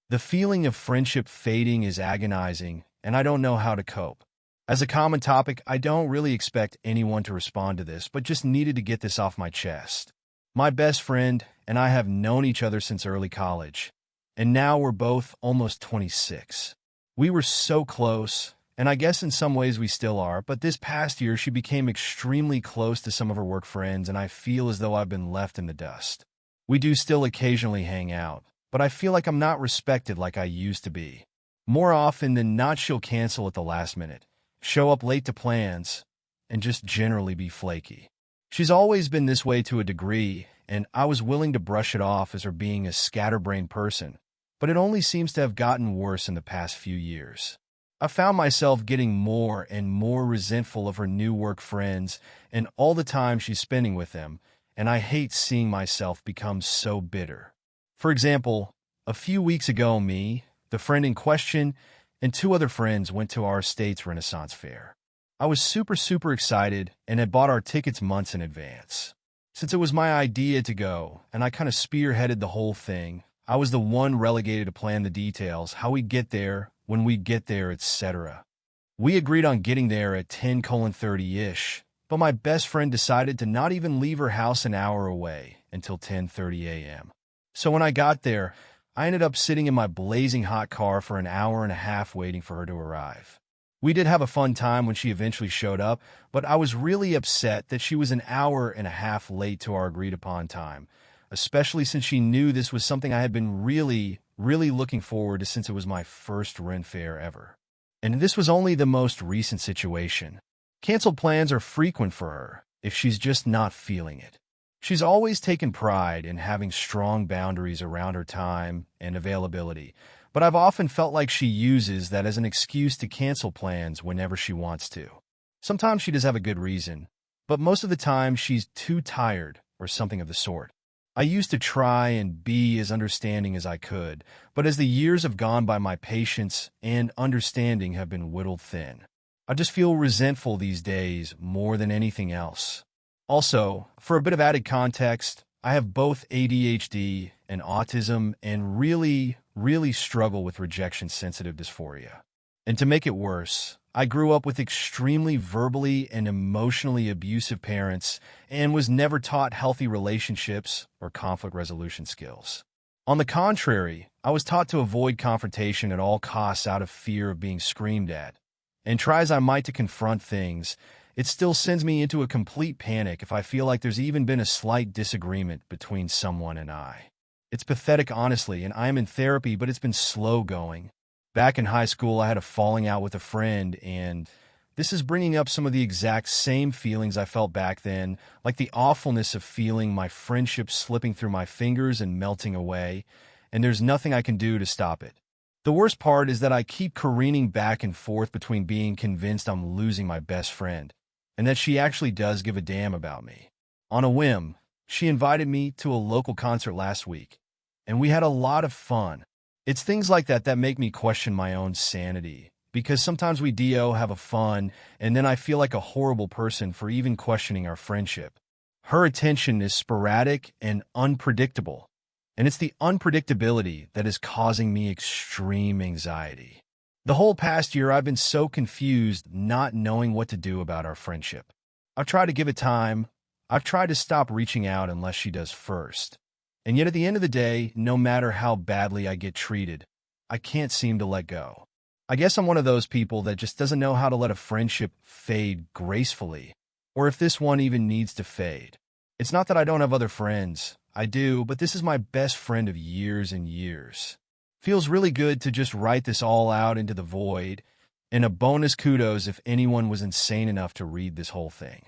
The feeling of friendship fading is agonizing, and I don't know how to cope. As a common topic, I don't really expect anyone to respond to this, but just needed to get this off my chest. My best friend and I have known each other since early college, and now we're both almost 26. We were so close, and I guess in some ways we still are, but this past year she became extremely close to some of her work friends, and I feel as though I've been left in the dust. We do still occasionally hang out, but I feel like I'm not respected like I used to be. More often than not, she'll cancel at the last minute, show up late to plans, and just generally be flaky. She's always been this way to a degree, and I was willing to brush it off as her being a scatterbrained person, but it only seems to have gotten worse in the past few years. I found myself getting more and more resentful of her new work friends and all the time she's spending with them, and I hate seeing myself become so bitter. For example, a few weeks ago, me, the friend in question, and two other friends went to our state's Renaissance Fair. I was super excited and had bought our tickets months in advance. Since it was my idea to go, and I kind of spearheaded the whole thing, I was the one relegated to plan the details, how we'd get there, when we'd get there, etc. We agreed on getting there at 10:30-ish, but my best friend decided to not even leave her house an hour away until 10:30 a.m. So when I got there, I ended up sitting in my blazing hot car for an hour and a half waiting for her to arrive. We did have a fun time when she eventually showed up, but I was really upset that she was an hour and a half late to our agreed-upon time, especially since she knew this was something I had been really looking forward to since it was my first Ren Fair ever. And this was only the most recent situation. Canceled plans are frequent for her if she's just not feeling it. She's always taken pride in having strong boundaries around her time and availability, but I've often felt like she uses that as an excuse to cancel plans whenever she wants to. Sometimes she does have a good reason, but most of the time she's too tired or something of the sort. I used to try and be as understanding as I could, but as the years have gone by, my patience and understanding have been whittled thin. I just feel resentful these days more than anything else. Also, for a bit of added context, I have both ADHD and autism and really struggle with rejection-sensitive dysphoria. And to make it worse, I grew up with extremely verbally and emotionally abusive parents and was never taught healthy relationships or conflict resolution skills. On the contrary, I was taught to avoid confrontation at all costs out of fear of being screamed at. And try as I might to confront things, it still sends me into a complete panic if I feel like there's even been a slight disagreement between someone and I. It's pathetic, honestly, and I am in therapy, but it's been slow going. Back in high school, I had a falling out with a friend, and this is bringing up some of the exact same feelings I felt back then, like the awfulness of feeling my friendship slipping through my fingers and melting away, and there's nothing I can do to stop it. The worst part is that I keep careening back and forth between being convinced I'm losing my best friend and that she actually does give a damn about me. On a whim, she invited me to a local concert last week, and we had a lot of fun. It's things like that that make me question my own sanity, because sometimes we have a fun, and then I feel like a horrible person for even questioning our friendship. Her attention is sporadic and unpredictable, and it's the unpredictability that is causing me extreme anxiety. The whole past year, I've been so confused, not knowing what to do about our friendship. I've tried to give it time. I've tried to stop reaching out unless she does first. And yet at the end of the day, no matter how badly I get treated, I can't seem to let go. I guess I'm one of those people that just doesn't know how to let a friendship fade gracefully, or if this one even needs to fade. It's not that I don't have other friends. I do, but this is my best friend of years and years. Feels really good to just write this all out into the void, and a bonus kudos if anyone was insane enough to read this whole thing.